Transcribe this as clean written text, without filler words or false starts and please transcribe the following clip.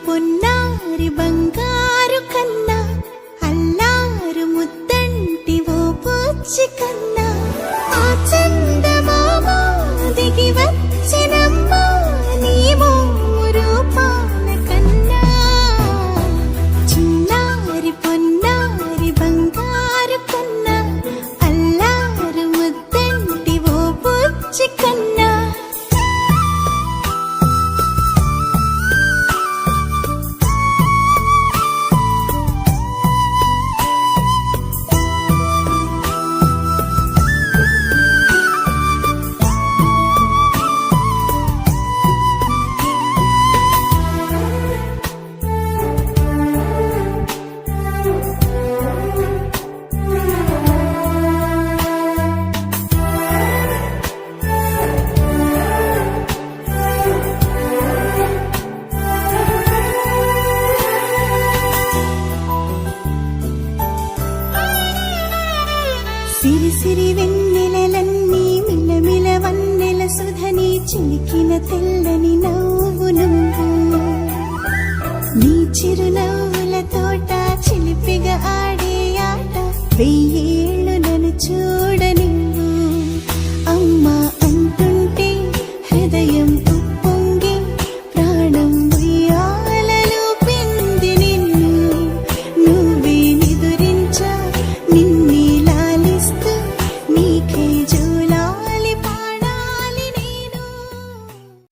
పొన్నారి బంగారు కన్నా అల్లారు ముద్దంటి ఓ పూచి కన్నా ఆ చందమామ దిగి వచ్చినమ్మా నీ రూపాల కన్నా చిన్నారి పొన్నారి బంగారు కన్నా అల్లారు ముద్దంటి ఓ పూచి కన్నా సిరి సిరి వెన్నెలలన్నీ మిలమిల వన్నెల సుధని చిలికిన తెల్లని నవ్వు నువ్వు నీ చిరునవ్వుల తోట చిలిపిగా ఆడే ఆట వెయ్యేళ్ళు నన్ను చూడని